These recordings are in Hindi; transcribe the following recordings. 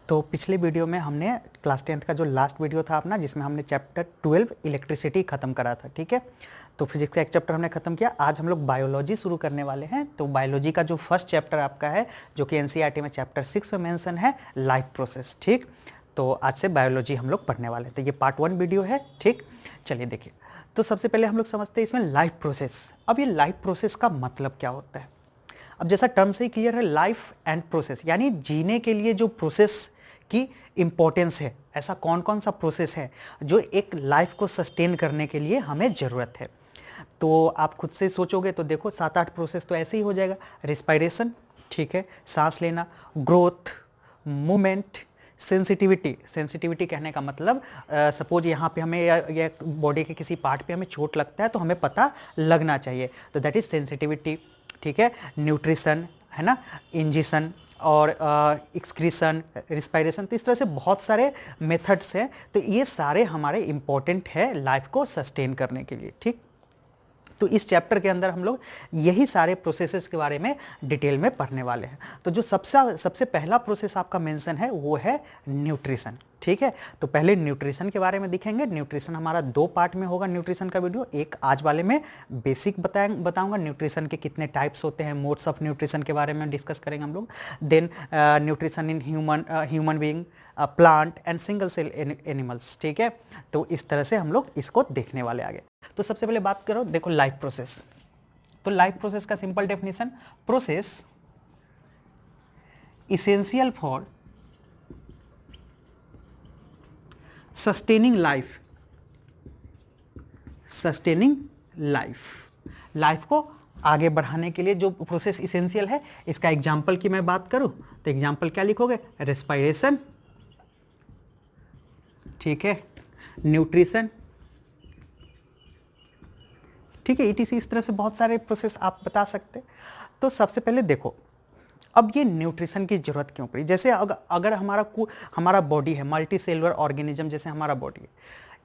तो पिछले वीडियो में हमने क्लास 10th का जो लास्ट वीडियो था अपना, जिसमें हमने चैप्टर 12 इलेक्ट्रिसिटी खत्म करा था, ठीक है। तो फिजिक्स का एक चैप्टर हमने खत्म किया। आज हम लोग बायोलॉजी शुरू करने वाले हैं। तो बायोलॉजी का जो फर्स्ट चैप्टर आपका है, जो कि एनसीईआरटी में चैप्टर 6 में मेंशन है, लाइफ प्रोसेस, ठीक। तो आज से बायोलॉजी हम लोग पढ़ने वाले हैं। तो ये पार्ट 1 वीडियो है, ठीक। चलिए देखिए, तो सबसे पहले हम लोग समझते हैं इसमें लाइफ प्रोसेस। अब ये लाइफ प्रोसेस का मतलब क्या होता है? अब जैसा टर्म से ही क्लियर है, लाइफ एंड प्रोसेस, यानी जीने के लिए जो प्रोसेस की इंपॉर्टेंस है, ऐसा कौन कौन सा प्रोसेस है जो एक लाइफ को सस्टेन करने के लिए हमें ज़रूरत है। तो आप खुद से सोचोगे तो देखो 7-8 प्रोसेस तो ऐसे ही हो जाएगा। रिस्पायरेशन, ठीक है, सांस लेना, ग्रोथ, मूवमेंट, सेंसिटिविटी। सेंसिटिविटी कहने का मतलब सपोज यहाँ पे हमें या बॉडी के किसी पार्ट पे हमें चोट लगता है तो हमें पता लगना चाहिए, तो दैट इज सेंसिटिविटी, ठीक है। न्यूट्रिशन है ना, इंजेशन और एक्सक्रीशन, रिस्पायरेशन। तो इस तरह से बहुत सारे मेथड्स हैं। तो ये सारे हमारे इंपॉर्टेंट है लाइफ को सस्टेन करने के लिए, ठीक। तो इस चैप्टर के अंदर हम लोग यही सारे प्रोसेसेस के बारे में डिटेल में पढ़ने वाले हैं। तो जो सबसे पहला प्रोसेस आपका मेंशन है वो है न्यूट्रिशन, ठीक है। तो पहले न्यूट्रिशन के बारे में दिखेंगे। न्यूट्रिशन हमारा 2 पार्ट में होगा न्यूट्रिशन का वीडियो। एक आज वाले में बेसिक बताऊंगा न्यूट्रिशन के कितने टाइप्स होते हैं, मोड्स ऑफ न्यूट्रिशन के बारे में डिस्कस करेंगे हम लोग। Then nutrition in human being, plant and single cell animals, ठीक है। तो इस तरह से हम लोग इसको देखने वाले आगे। तो सबसे पहले बात करो, देखो लाइफ प्रोसेस। तो लाइफ प्रोसेस का simple definition, process essential for sustaining life, sustaining life को आगे बढ़ाने के लिए जो प्रोसेस इसेंशियल है। इसका एग्जांपल की मैं बात करूं तो एग्जांपल क्या लिखोगे? रेस्पायरेशन, ठीक है, न्यूट्रिशन, ठीक है, ईटीसी। इस तरह से बहुत सारे प्रोसेस आप बता सकते हैं। तो सबसे पहले देखो, अब ये न्यूट्रिशन की जरूरत क्यों पड़ी? जैसे अगर हमारा बॉडी है मल्टी सेलुलर ऑर्गेनिज्म, जैसे हमारा बॉडी है,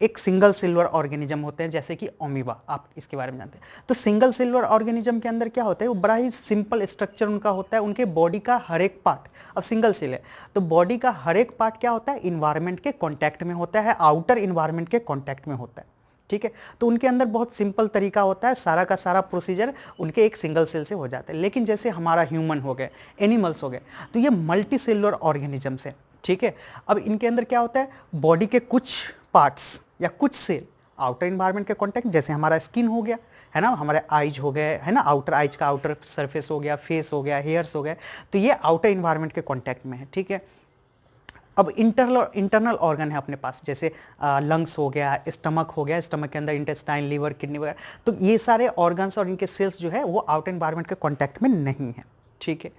एक सिंगल सेलुलर ऑर्गेनिज्म होते हैं जैसे कि अमीबा, आप इसके बारे में जानते हैं। तो सिंगल सेलुलर ऑर्गेनिज्म के अंदर क्या होता है? वो बड़ा ही सिंपल स्ट्रक्चर उनका होता है। उनके बॉडी का हर एक पार्ट, अब सिंगल सेल है तो बॉडी का हर एक पार्ट क्या होता है? इन्वायरमेंट के कॉन्टैक्ट में होता है, आउटर इन्वायरमेंट के कॉन्टैक्ट में होता है, ठीक है। तो उनके अंदर बहुत सिंपल तरीका होता है, सारा का सारा प्रोसीजर उनके एक सिंगल सेल से हो जाता है। लेकिन जैसे हमारा ह्यूमन हो गए, एनिमल्स हो गए, तो ये मल्टी सेलुलर ऑर्गेनिजम्स है, ठीक है। अब इनके अंदर क्या होता है? बॉडी के कुछ पार्ट्स या कुछ सेल आउटर इन्वायरमेंट के कॉन्टैक्ट, जैसे हमारा स्किन हो गया, है ना, हमारे आइज हो गए, है ना, आउटर आइज का आउटर सरफेस हो गया, फेस हो गया, हेयर्स हो गए, तो ये आउटर इन्वायरमेंट के कॉन्टैक्ट में है, ठीक है। अब इंटरनल ऑर्गन है अपने पास, जैसे लंग्स हो गया, स्टमक हो गया, स्टमक के अंदर इंटेस्टाइन, लिवर, किडनी वगैरह। तो ये सारे ऑर्गन्स और इनके सेल्स जो है वो आउटर एनवायरनमेंट के कांटेक्ट में नहीं है, ठीक है।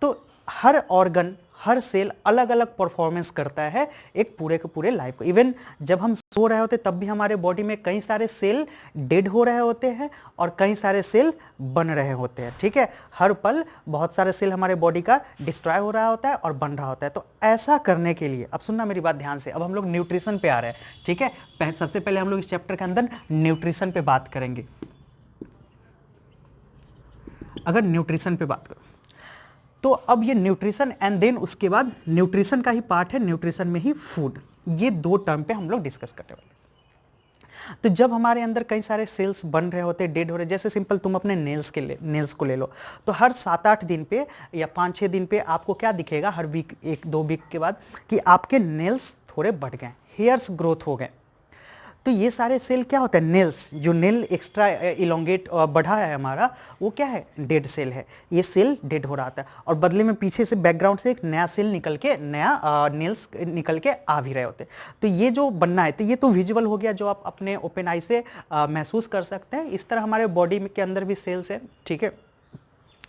तो हर ऑर्गन, हर सेल अलग अलग परफॉर्मेंस करता है एक पूरे के पूरे लाइफ को। इवन जब हम सो रहे होते तब भी हमारे बॉडी में कई सारे सेल डेड हो रहे होते हैं और कई सारे सेल बन रहे होते हैं, ठीक है। हर पल बहुत सारे सेल हमारे बॉडी का डिस्ट्रॉय हो रहा होता है और बन रहा होता है। तो ऐसा करने के लिए, अब सुनना मेरी बात ध्यान से, अब हम लोग न्यूट्रिशन पे आ रहे हैं, ठीक है। सबसे पहले हम लोग इस चैप्टर के अंदर न्यूट्रिशन पे बात करेंगे। अगर न्यूट्रिशन पे बात करो तो अब ये न्यूट्रिशन एंड देन उसके बाद न्यूट्रिशन का ही पार्ट है, न्यूट्रिशन में ही फूड। ये 2 टर्म पे हम लोग डिस्कस करने वाले हैं। तो जब हमारे अंदर कई सारे सेल्स बन रहे होते हैं, डेड हो रहे, जैसे सिंपल तुम अपने नेल्स को ले लो, तो हर 7-8 दिन पे या 5-6 दिन पे आपको क्या दिखेगा? हर वीक, 1-2 वीक के बाद, कि आपके नेल्स थोड़े बढ़ गए, हेयर्स ग्रोथ हो गए। तो ये सारे सेल क्या होता है? नेल्स, जो नेल एक्स्ट्रा इलोंगेट बढ़ा है हमारा, वो क्या है? डेड सेल है। ये सेल डेड हो रहा था और बदले में पीछे से बैकग्राउंड से एक नया सेल निकल के, नया नेल्स निकल के आ भी रहे होते। तो ये जो बनना है, तो ये तो विजुअल हो गया, जो आप अपने ओपन आई से महसूस कर सकते हैं। इस तरह हमारे बॉडी के अंदर भी सेल्स है, ठीक है,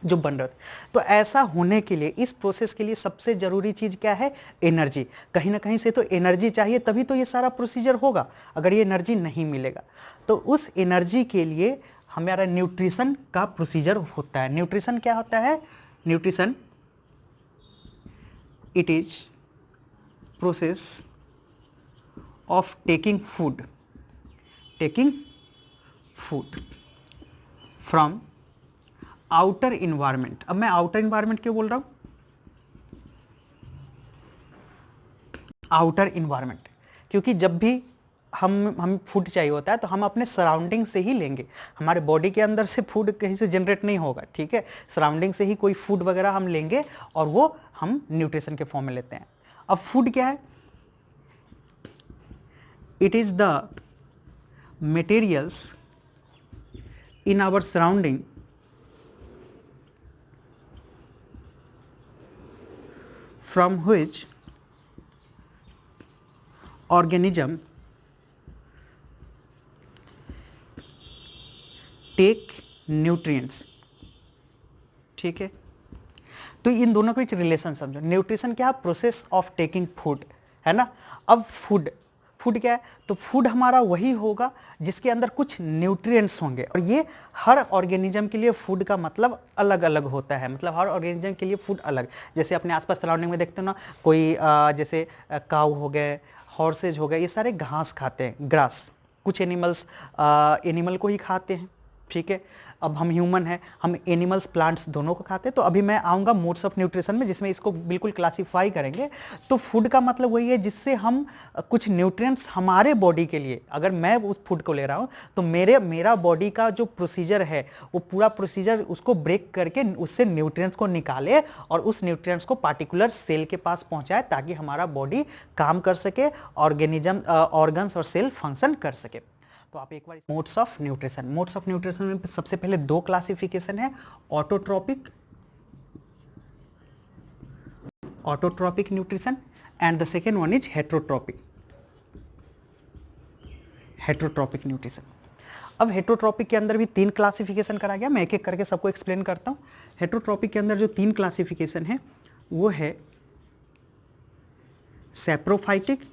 जो बन रहा था। तो ऐसा होने के लिए, इस प्रोसेस के लिए सबसे जरूरी चीज क्या है? एनर्जी। कहीं ना कहीं से तो एनर्जी चाहिए, तभी तो ये सारा प्रोसीजर होगा। अगर ये एनर्जी नहीं मिलेगा तो उस एनर्जी के लिए हमारा न्यूट्रिशन का प्रोसीजर होता है। न्यूट्रिशन क्या होता है? Nutrition, it is process of taking food from outer environment. अब मैं आउटर इन्वायरमेंट क्यों बोल रहा हूं? आउटर इन्वायरमेंट, क्योंकि जब भी हम फूड चाहिए होता है तो हम अपने सराउंडिंग से ही लेंगे, हमारे बॉडी के अंदर से फूड कहीं से जनरेट नहीं होगा, ठीक है, सराउंडिंग से ही कोई फूड वगैरह हम लेंगे और वो हम न्यूट्रिशन के फॉर्म में लेते हैं। अब फूड क्या है? It is the materials in our surrounding from which organism take nutrients, ठीक है। तो इन दोनों के बीच रिलेशन समझो। न्यूट्रिशन क्या है? प्रोसेस ऑफ टेकिंग फूड, है ना। अब फूड क्या है? तो फूड हमारा वही होगा जिसके अंदर कुछ न्यूट्रिएंट्स होंगे, और ये हर ऑर्गेनिज्म के लिए फूड का मतलब अलग अलग होता है, मतलब हर ऑर्गेनिज्म के लिए फूड अलग। जैसे अपने आसपास सराउंडिंग में देखते हो ना, कोई जैसे काऊ हो गए, हॉर्सेज हो गए, ये सारे घास खाते हैं, ग्रास। कुछ एनिमल को ही खाते हैं, ठीक है। अब हम ह्यूमन हैं, हम एनिमल्स प्लांट्स दोनों को खाते हैं। तो अभी मैं आऊँगा मोड्स ऑफ न्यूट्रिशन में, जिसमें इसको बिल्कुल क्लासीफाई करेंगे। तो फूड का मतलब वही है जिससे हम कुछ न्यूट्रिएंट्स हमारे बॉडी के लिए, अगर मैं उस फूड को ले रहा हूँ तो मेरा बॉडी का जो प्रोसीजर है वो पूरा प्रोसीजर उसको ब्रेक करके उससे न्यूट्रिएंट्स को निकाले और उस न्यूट्रिएंट्स को पार्टिकुलर सेल के पास पहुँचाए, ताकि हमारा बॉडी काम कर सके, ऑर्गन्स और सेल फंक्शन कर सके। तो आप एक बार मोड्स ऑफ न्यूट्रिशन में सबसे पहले दो क्लासिफिकेशन है, autotrophic nutrition and the second one is heterotrophic nutrition. अब हेट्रोट्रॉपिक के अंदर भी तीन क्लासिफिकेशन करा गया, मैं एक एक करके सबको एक्सप्लेन करता हूँ। हेट्रोट्रॉपिक के अंदर जो तीन क्लासिफिकेशन है वो है saprophytic,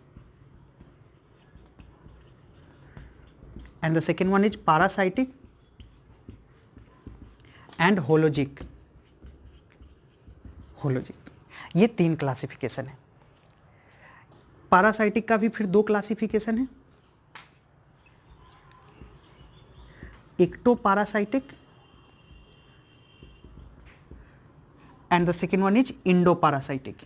and the second one is parasitic and होलोजिक। ये तीन क्लासिफिकेशन है। पैरासाइटिक का भी फिर दो क्लासिफिकेशन है, ectoparasitic and the second one is endoparasitic.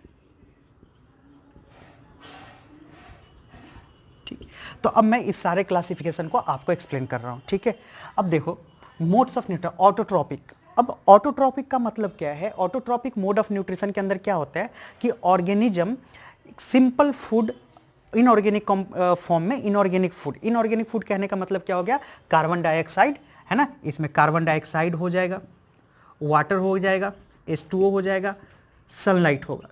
तो अब मैं इस सारे क्लासिफिकेशन को आपको एक्सप्लेन कर रहा हूं, ठीक है। अब देखो मोड्स ऑफ न्यूट्रिशन, ऑटोट्रॉपिक। अब ऑटोट्रॉपिक का मतलब क्या है? ऑटोट्रॉपिक मोड ऑफ न्यूट्रिशन के अंदर क्या होता है कि organism simple food inorganic form में, इनऑर्गेनिक फूड कहने का मतलब क्या हो गया? कार्बन डाइऑक्साइड, है ना, इसमें कार्बन डाइऑक्साइड हो जाएगा, वाटर हो जाएगा, H2O हो जाएगा, सनलाइट होगा।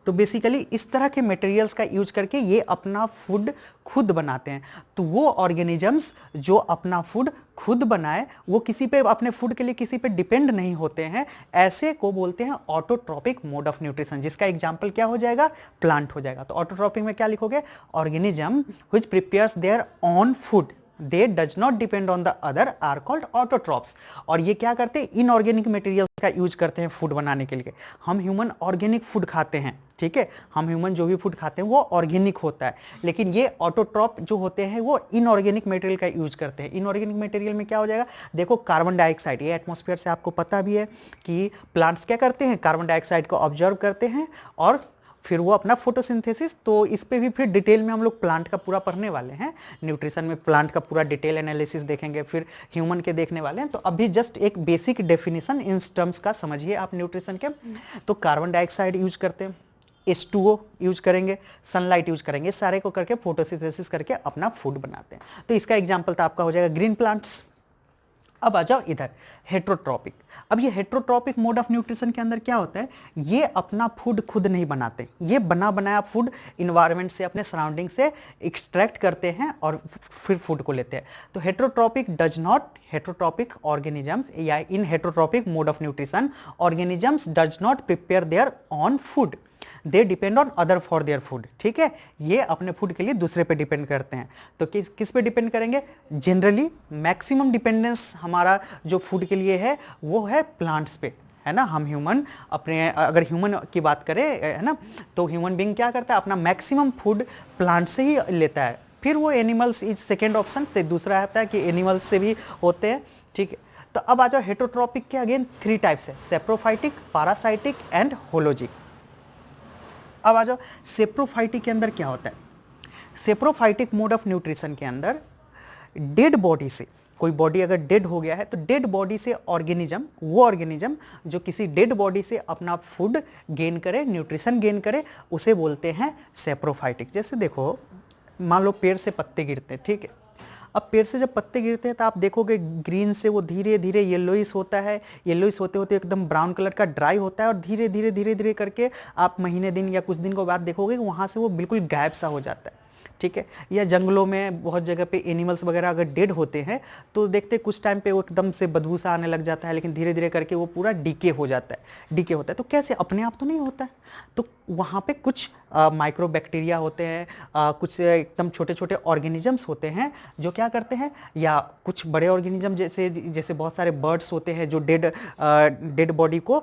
तो बेसिकली इस तरह के मटेरियल्स का यूज करके ये अपना फूड खुद बनाते हैं। तो वो ऑर्गेनिजम्स जो अपना फूड खुद बनाए, वो किसी पे अपने फूड के लिए किसी पे डिपेंड नहीं होते हैं, ऐसे को बोलते हैं ऑटोट्रॉपिक मोड ऑफ न्यूट्रिशन, जिसका एग्जांपल क्या हो जाएगा? प्लांट हो जाएगा। तो ऑटोट्रॉपिक में क्या लिखोगे? Organism which prepares their own food, they does not depend on the other are called autotrophs। और ये क्या करते हैं? इनऑर्गेनिक मटेरियल्स का यूज करते हैं फूड बनाने के लिए। हम ह्यूमन ऑर्गेनिक फूड खाते हैं, ठीक है, हम ह्यूमन जो भी फूड खाते हैं वो ऑर्गेनिक होता है, लेकिन ये ऑटोट्रॉप जो होते हैं वो इनऑर्गेनिक मटेरियल का यूज करते हैं। इनऑर्गेनिक मटेरियल में क्या हो जाएगा? देखो कार्बन डाइऑक्साइड, ये एटमॉस्फेयर से आपको पता भी है कि प्लांट्स क्या करते हैं? कार्बन डाइऑक्साइड को ऑब्जर्व करते हैं और फिर वो अपना फोटोसिंथेसिस। तो इस पे भी फिर डिटेल में हम लोग प्लांट का पूरा पढ़ने वाले हैं, न्यूट्रिशन में प्लांट का पूरा डिटेल एनालिसिस देखेंगे, फिर ह्यूमन के देखने वाले हैं। तो अभी जस्ट एक बेसिक डेफिनेशन इन टर्म्स का समझिए आप न्यूट्रिशन के। तो कार्बन डाइऑक्साइड यूज करते हैं, H2O यूज करेंगे, सनलाइट यूज करेंगे, सारे को करके फोटोसिंथेसिस करके अपना फूड बनाते हैं। तो इसका एग्जाम्पल तो आपका हो जाएगा ग्रीन प्लांट्स। अब आ जाओ इधर हेट्रोट्रॉपिक। अब ये हेट्रोट्रॉपिक मोड ऑफ न्यूट्रिशन के अंदर क्या होता है? ये अपना फूड खुद नहीं बनाते, ये बना बनाया फूड इन्वायरमेंट से, अपने सराउंडिंग से एक्सट्रैक्ट करते हैं और फिर फूड को लेते हैं। तो हेट्रोट्रॉपिक ऑर्गेनिजम्स या in heterotrophic mode of nutrition organisms does not prepare their own food, they depend on other for their food, ठीक है। ये अपने फूड के लिए दूसरे पे डिपेंड करते हैं। तो किस पे डिपेंड करेंगे? जनरली मैक्सिमम डिपेंडेंस हमारा जो फूड के लिए है वो है प्लांट्स पे, है ना। हम ह्यूमन अपने, अगर ह्यूमन की बात करें, है ना, तो ह्यूमन बीइंग क्या करता है? अपना मैक्सिमम फूड प्लांट से ही लेता है। फिर वो एनिमल्स इज सेकेंड ऑप्शन से, दूसरा आता है कि एनिमल्स से भी होते हैं, ठीक है। तो अब आ जाओ हेट्रोट्रॉपिक के अगेन थ्री टाइप्स है, सैप्रोफाइटिक, पैरासाइटिक एंड होलोजिक। अब आ जाओ सेप्रोफाइटिक के अंदर क्या होता है। सेप्रोफाइटिक मोड ऑफ न्यूट्रिशन के अंदर डेड बॉडी से, कोई बॉडी अगर डेड हो गया है तो डेड बॉडी से ऑर्गेनिज्म, वो ऑर्गेनिज्म जो किसी डेड बॉडी से अपना फूड गेन करे, न्यूट्रिशन गेन करे, उसे बोलते हैं सेप्रोफाइटिक। जैसे देखो मान लो पेड़ से पत्ते गिरते हैं, ठीक है। अब पेड़ से जब पत्ते गिरते हैं तो आप देखोगे ग्रीन से वो धीरे धीरे येलोइश होता है, येलोइश होते होते एकदम ब्राउन कलर का ड्राई होता है और धीरे धीरे धीरे धीरे करके आप महीने दिन या कुछ दिन के बाद देखोगे कि वहाँ से वो बिल्कुल गायब सा हो जाता है, ठीक है। या जंगलों में बहुत जगह पे एनिमल्स वगैरह अगर डेड होते हैं तो देखते कुछ टाइम पे वो एकदम से बदबू सा आने लग जाता है, लेकिन धीरे धीरे करके वो पूरा डीके हो जाता है, डीके होता है। तो कैसे, अपने आप तो नहीं होता है, तो वहाँ पे कुछ माइक्रो बैक्टीरिया होते हैं, कुछ एकदम छोटे छोटे ऑर्गेनिजम्स होते हैं जो क्या करते हैं, या कुछ बड़े ऑर्गेनिज्म जैसे जैसे बहुत सारे बर्ड्स होते हैं जो डेड बॉडी को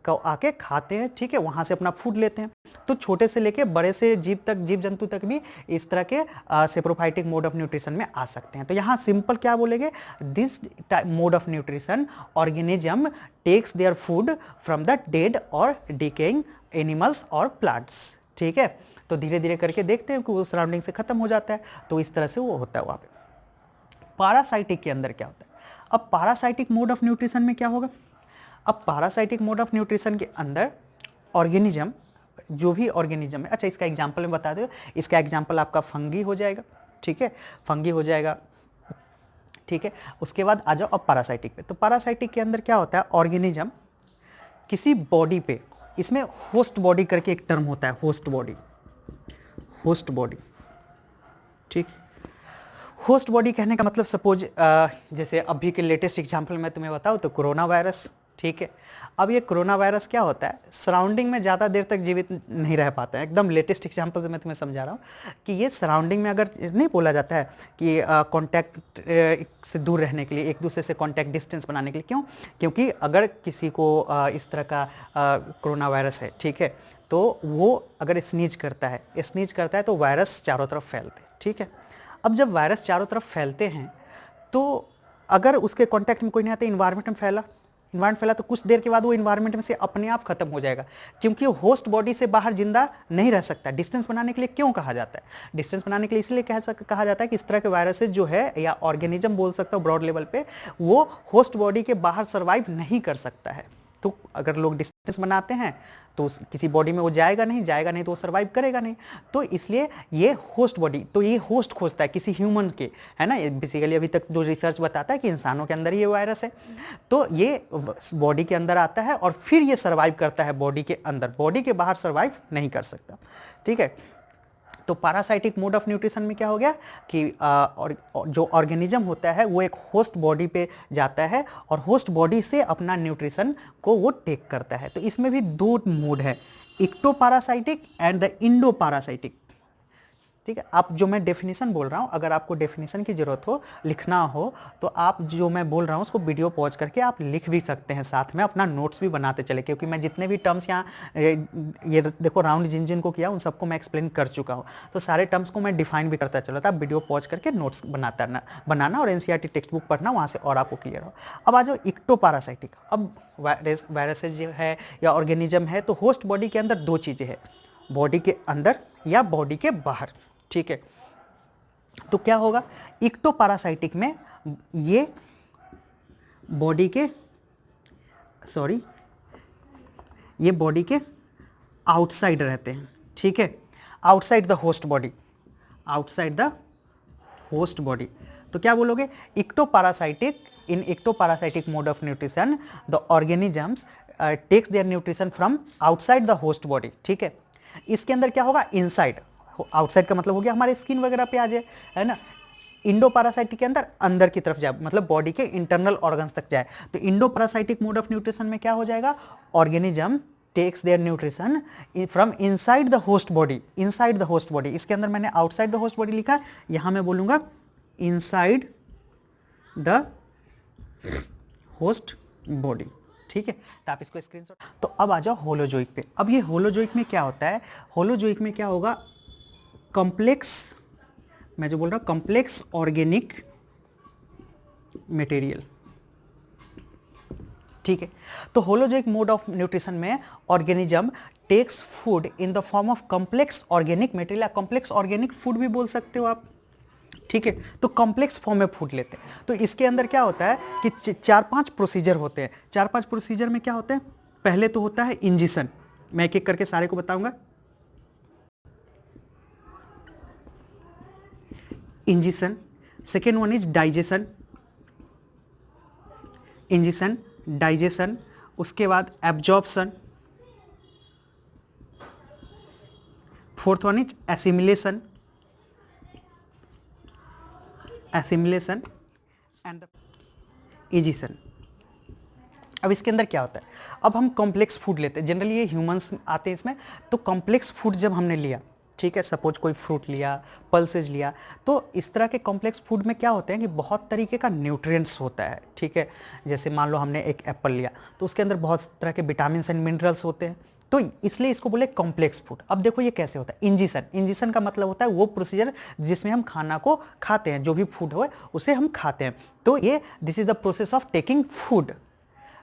आके खाते हैं, ठीक है, वहाँ से अपना फूड लेते हैं। तो छोटे से लेके बड़े से जीव तक, जीव जंतु तक भी इस तरह के सेप्रोफाइटिक मोड ऑफ न्यूट्रिशन में आ सकते हैं। तो यहाँ सिंपल क्या बोलेंगे, this mode of nutrition organism takes their food from the dead और डिकेइंग एनिमल्स और प्लांट्स, ठीक है। तो धीरे धीरे करके देखते हैं कि वो सराउंडिंग से खत्म हो जाता है, तो इस तरह से वो होता है वहाँ पे। पारासाइटिक के अंदर क्या होता है, अब पारासाइटिक मोड ऑफ न्यूट्रिशन में क्या होगा, अब पारासाइटिक मोड ऑफ न्यूट्रिशन के अंदर ऑर्गेनिज्म, जो भी ऑर्गेनिज्म है, अच्छा इसका एग्जांपल मैं बता दूं, इसका एग्जांपल आपका फंगी हो जाएगा, ठीक है, फंगी हो जाएगा, ठीक है। उसके बाद आ जाओ अब पारासाइटिक पे। तो पारासाइटिक के अंदर क्या होता है, ऑर्गेनिज्म किसी बॉडी पे, इसमें होस्ट बॉडी करके एक टर्म होता है, होस्ट बॉडी, होस्ट बॉडी, ठीक। होस्ट बॉडी कहने का मतलब सपोज जैसे अभी के लेटेस्ट एग्जांपल मैं तुम्हें बताऊं तो कोरोना वायरस, ठीक है। अब ये कोरोना वायरस क्या होता है, सराउंडिंग में ज़्यादा देर तक जीवित नहीं रह पाता है। एकदम लेटेस्ट एग्जांपल से मैं तुम्हें समझा रहा हूँ कि ये सराउंडिंग में अगर नहीं बोला जाता है कि कांटेक्ट से दूर रहने के लिए, एक दूसरे से कांटेक्ट डिस्टेंस बनाने के लिए, क्यों, क्योंकि अगर किसी को इस तरह का कोरोना वायरस है, ठीक है, तो वो अगर स्नीज करता है तो वायरस चारों तरफ फैलते हैं, ठीक है। अब जब वायरस चारों तरफ फैलते हैं तो अगर उसके कांटेक्ट में कोई नहीं आता, इन्वायरमेंट में फैला तो कुछ देर के बाद वो इन्वायरमेंट में से अपने आप खत्म हो जाएगा, क्योंकि वो होस्ट बॉडी से बाहर जिंदा नहीं रह सकता। डिस्टेंस बनाने के लिए क्यों कहा जाता है, डिस्टेंस बनाने के लिए इसलिए कहा जाता है कि इस तरह के वायरसेस जो है, या ऑर्गेनिज्म बोल सकता हूँ ब्रॉड लेवल पे, वो होस्ट बॉडी के बाहर सर्वाइव नहीं कर सकता है। तो अगर लोग डिस्टेंस बनाते हैं तो किसी बॉडी में वो जाएगा नहीं तो वो सर्वाइव करेगा नहीं। तो इसलिए ये होस्ट बॉडी, तो ये होस्ट खोजता है किसी ह्यूमन के, है ना। बेसिकली अभी तक जो रिसर्च बताता है कि इंसानों के अंदर ये वायरस है, तो ये बॉडी के अंदर आता है और फिर ये सर्वाइव करता है बॉडी के अंदर, बॉडी के बाहर सर्वाइव नहीं कर सकता, ठीक है। तो पैरासाइटिक मोड ऑफ न्यूट्रिशन में क्या हो गया कि जो ऑर्गेनिज्म होता है वो एक होस्ट बॉडी पे जाता है और होस्ट बॉडी से अपना न्यूट्रिशन को वो टेक करता है। तो इसमें भी दो मोड है, इक्टोपैरासाइटिक एंड द इंडोपैरासाइटिक, ठीक है। आप जो मैं डेफिनेशन बोल रहा हूँ, अगर आपको डेफिनेशन की जरूरत हो, लिखना हो, तो आप जो मैं बोल रहा हूँ उसको वीडियो पॉज करके आप लिख भी सकते हैं, साथ में अपना नोट्स भी बनाते चले, क्योंकि मैं जितने भी टर्म्स यहाँ ये देखो राउंड जिन जिन को किया उन सबको मैं एक्सप्लेन कर चुका हूँ, तो सारे टर्म्स को मैं डिफाइन भी करता चला था। आप वीडियो पॉज करके नोट्स बनाना और एनसीईआरटी टेक्स्ट बुक पढ़ना, वहाँ से और आपको क्लियर हो। अब आ जाओ इक्टोपैरासाइटिक। अब वायरसेज जो है या ऑर्गेनिज्म है, तो होस्ट बॉडी के अंदर दो चीज़ें हैं, बॉडी के अंदर या बॉडी के बाहर, ठीक है। तो क्या होगा, इक्टोपैरासाइटिक में ये बॉडी के ये बॉडी के आउटसाइड रहते हैं, ठीक है, outside the host body, outside the host body. तो क्या बोलोगे, ectoparasitic, in ectoparasitic mode of nutrition the organisms takes their nutrition from outside the host body, ठीक है। इसके अंदर क्या होगा, इनसाइड, आउटसाइड का मतलब हो गया हमारे स्किन वगैरह पे आ जाए, है ना। इंडोपैरासाइटिक के अंदर अंदर की तरफ जाए, मतलब बॉडी के इंटरनल ऑर्गन्स तक जाए। तो इंडोपैरासाइटिक मोड ऑफ न्यूट्रिशन में क्या हो जाएगा, organism takes their nutrition from inside the host body, inside the host body. इसके अंदर मैंने आउटसाइड द होस्ट बॉडी लिखा, यहां मैं बोलूंगा इनसाइड द होस्ट बॉडी, ठीक है। तो आप इसको स्क्रीनशॉट। तो अब आ जाओ होलोजोइक पे। अब ये होलोजोइक में क्या होता है, होलोजोइक में क्या होगा, कॉम्प्लेक्स, मैं जो बोल रहा हूं कॉम्प्लेक्स ऑर्गेनिक मटेरियल, ठीक है। तो होलोजोइक मोड ऑफ न्यूट्रिशन में organism takes food in the form of complex organic material, या कॉम्प्लेक्स ऑर्गेनिक फूड भी बोल सकते हो आप, ठीक है। तो कॉम्प्लेक्स फॉर्म में फूड लेते हैं। तो इसके अंदर क्या होता है कि 4-5 प्रोसीजर होते हैं। 4-5 प्रोसीजर में क्या होते हैं, पहले तो होता है इंजेक्शन, मैं एक एक करके सारे को बताऊंगा। Injection, second one is digestion, injection digestion, उसके बाद absorption, fourth one is assimilation, assimilation and egestion. अब इसके अंदर क्या होता है, अब हम कॉम्प्लेक्स फूड लेते हैं, जनरली ये ह्यूमंस आते हैं इसमें। तो कॉम्प्लेक्स फूड जब हमने लिया, ठीक है, सपोज कोई फ्रूट लिया, पल्सेज लिया, तो इस तरह के कॉम्प्लेक्स फूड में क्या होते हैं कि बहुत तरीके का न्यूट्रिएंट्स होता है, ठीक है। जैसे मान लो हमने एक एप्पल लिया, तो उसके अंदर बहुत तरह के विटामिन एंड मिनरल्स होते हैं, तो इसलिए इसको बोले कॉम्प्लेक्स फूड। अब देखो ये कैसे होता है, इंजेक्शन, इंजेक्शन का मतलब होता है वो प्रोसीजर जिसमें हम खाना को खाते हैं, जो भी फूड हो उसे हम खाते हैं। तो ये this is the process of taking food.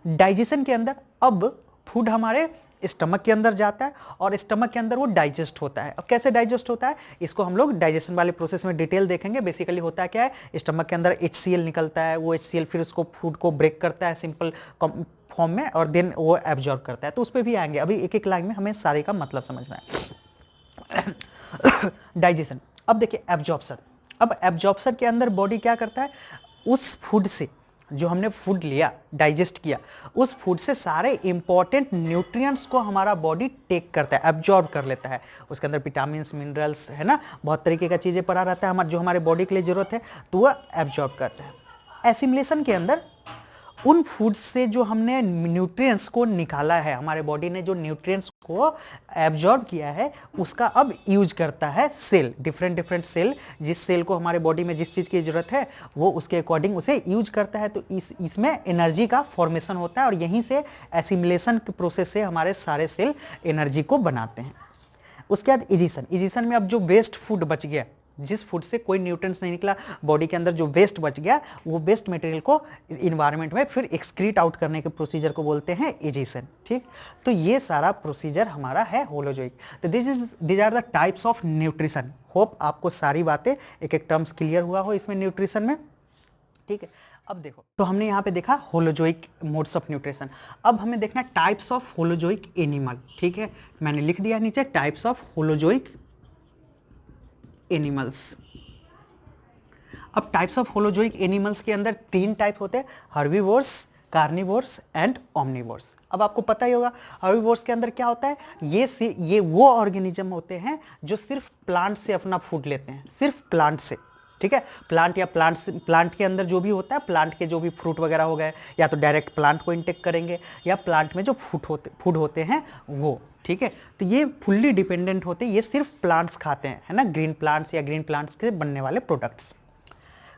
Digestion के अंदर अब फूड हमारे स्टमक के अंदर जाता है और स्टमक के अंदर वो डाइजेस्ट होता है। अब कैसे डाइजेस्ट होता है, इसको हम लोग डाइजेशन वाले प्रोसेस में डिटेल देखेंगे। बेसिकली होता है क्या है, स्टमक के अंदर HCl निकलता है, वो HCl फिर उसको फूड को ब्रेक करता है सिंपल फॉर्म में, और देन वो एब्जॉर्ब करता है। तो उस पर भी आएंगे, अभी एक एक लाइन में हमें सारे का मतलब समझना है। डाइजेशन, अब देखिए एब्जॉर्प्शन। अब एब्जॉर्प्शन के अंदर बॉडी क्या करता है, उस फूड से, जो हमने फूड लिया, डाइजेस्ट किया, उस फूड से सारे इंपॉर्टेंट न्यूट्रिएंट्स को हमारा बॉडी टेक करता है, एब्जॉर्ब कर लेता है। उसके अंदर विटामिन मिनरल्स है ना, बहुत तरीके का चीज़ें पड़ा रहता है हमारे, जो हमारे बॉडी के लिए जरूरत है, तो वह एब्जॉर्ब करता है। एसिमिलेशन के अंदर उन फूड से जो हमने न्यूट्रिएंट्स को निकाला है, हमारे बॉडी ने जो न्यूट्रिएंट्स को एब्जॉर्ब किया है, उसका अब यूज करता है सेल, डिफरेंट डिफरेंट सेल, जिस सेल को हमारे बॉडी में जिस चीज़ की जरूरत है वो उसके अकॉर्डिंग उसे यूज करता है। तो इसमें एनर्जी का फॉर्मेशन होता है, और यहीं से एसिमिलेशन के प्रोसेस से हमारे सारे सेल एनर्जी को बनाते हैं। उसके बाद इजेशन, इजेशन में अब जो वेस्ट फूड बच गया, जिस फूड से कोई न्यूट्रिएंट्स नहीं निकला, बॉडी के अंदर जो वेस्ट बच गया, वो वेस्ट मटेरियल को इन्वायरमेंट में फिर एक्सक्रीट आउट करने के प्रोसीजर को बोलते हैं इजेशन, ठीक। तो ये सारा प्रोसीजर हमारा है होलोजोइक। तो these are the types of nutrition. Hope आपको सारी बातें एक एक टर्म्स क्लियर हुआ हो इसमें न्यूट्रिशन में, ठीक है। अब देखो, तो हमने यहाँ पे देखा होलोजोइक मोड्स ऑफ न्यूट्रिशन। अब हमें देखना टाइप्स ऑफ होलोजोइक एनिमल, ठीक है। मैंने लिख दिया नीचे टाइप्स ऑफ होलोजोइक एनिमल्स। अब टाइप्स ऑफ होलोजोइक एनिमल्स के अंदर 3 टाइप होते हैं, हर्बीवोर्स, कार्निवोर्स एंड ओमनिवोर्स। अब आपको पता ही होगा हर्बीवोर्स के अंदर क्या होता है, ये वो ऑर्गेनिज्म होते हैं जो सिर्फ प्लांट से अपना फूड लेते हैं, सिर्फ प्लांट से, ठीक है। प्लांट या प्लांट के अंदर जो भी होता है, प्लांट के जो भी फ्रूट वगैरह हो गए, या तो डायरेक्ट प्लांट को इंटेक करेंगे, या प्लांट में जो फूड होते हैं वो, ठीक है। तो ये फुल्ली डिपेंडेंट होते हैं, ये सिर्फ प्लांट्स खाते हैं, है ना, ग्रीन प्लांट्स या ग्रीन प्लांट्स के बनने वाले प्रोडक्ट्स।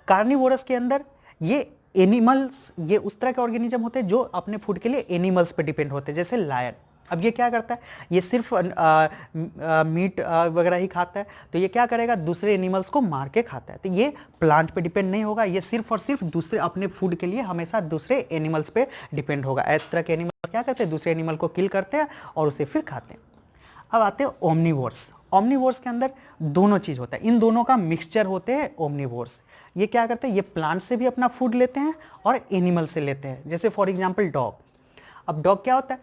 कार्निवोरस के अंदर ये एनिमल्स, ये उस तरह के ऑर्गेनिज्म होते हैं जो अपने फूड के लिए एनिमल्स पे डिपेंड होते हैं, जैसे लायन। अब ये क्या करता है, ये सिर्फ मीट वगैरह ही खाता है, तो ये क्या करेगा, दूसरे एनिमल्स को मार के खाता है। तो ये प्लांट पे डिपेंड नहीं होगा, ये सिर्फ और सिर्फ दूसरे अपने फूड के लिए हमेशा दूसरे एनिमल्स पे डिपेंड होगा। इस तरह के एनिमल्स क्या करते हैं, दूसरे एनिमल को किल करते हैं और उसे फिर खाते हैं। अब आते हैं ओमनिवोर्स। ओमनिवोर्स के अंदर दोनों चीज होता है, इन दोनों का मिक्सचर होते हैं ओमनिवोर्स। ये क्या करते हैं, ये प्लांट से भी अपना फूड लेते हैं और एनिमल से लेते हैं। जैसे फॉर एग्जांपल डॉग। अब डॉग क्या होता है,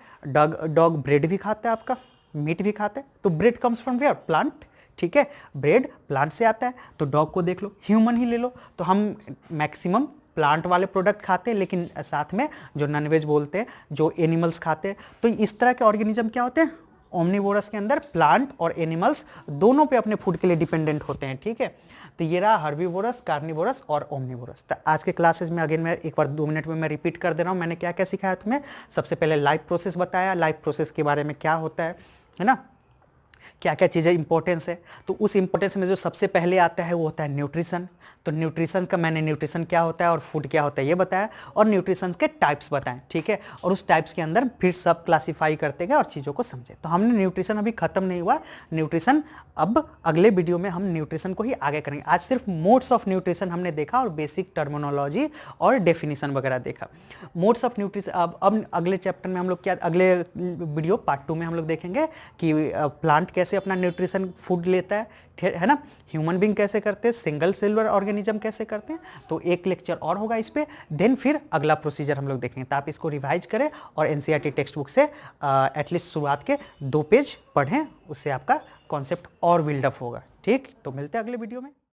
डॉग ब्रेड भी खाता है, आपका मीट भी खाता है। तो bread comes from where, plant, ठीक है, ब्रेड प्लांट से आता है। तो डॉग को देख लो, ह्यूमन ही ले लो, तो हम मैक्सिमम प्लांट वाले प्रोडक्ट खाते हैं, लेकिन साथ में जो नॉनवेज बोलते हैं, जो एनिमल्स खाते हैं। तो इस तरह के ऑर्गेनिज्म क्या होते हैं, ओमनिवोरस के अंदर प्लांट और एनिमल्स दोनों पे अपने फूड के लिए डिपेंडेंट होते हैं, ठीक है। तो ये रहा हर्बीवोरस, कार्निवोरस और ओमनिवोरस। तो आज के क्लासेस में अगेन मैं एक बार 2 मिनट में मैं रिपीट कर दे रहा हूँ, मैंने क्या क्या सिखाया तुम्हें। सबसे पहले लाइफ प्रोसेस बताया, लाइफ प्रोसेस के बारे में क्या होता है ना, क्या क्या चीज़ें इंपॉर्टेंस है। तो उस इंपॉर्टेंस में जो सबसे पहले आता है वो होता है न्यूट्रिशन। तो न्यूट्रिशन का मैंने न्यूट्रिशन क्या होता है और फूड क्या होता है ये बताया, और न्यूट्रिशन के टाइप्स बताएं, ठीक है। और उस टाइप्स के अंदर फिर सब क्लासीफाई करते गए और चीज़ों को समझे। तो हमने न्यूट्रिशन अभी खत्म नहीं हुआ, न्यूट्रिशन अब अगले वीडियो में हम न्यूट्रिशन को ही आगे करेंगे। आज सिर्फ मोड्स ऑफ न्यूट्रिशन हमने देखा और बेसिक टर्मिनोलॉजी और डेफिनेशन वगैरह देखा। मोड्स ऑफ न्यूट्रिशन अब अगले चैप्टर में हम लोग क्या, अगले वीडियो पार्ट 2 में हम लोग देखेंगे कि प्लांट कैसे अपना न्यूट्रिशन फूड लेता है ना, ह्यूमन बींग कैसे करते हैं, सिंगल सेलुलर ऑर्गेनिज्म कैसे करते हैं। तो एक लेक्चर और होगा इस पे, देन फिर अगला प्रोसीजर हम लोग देखेंगे। तो आप इसको रिवाइज करें और एनसीईआरटी टेक्स्ट बुक से एटलीस्ट शुरुआत के 2 पेज पढ़ें, उससे आपका कॉन्सेप्ट और बिल्डअप होगा। ठीक, तो मिलते हैं अगले वीडियो में।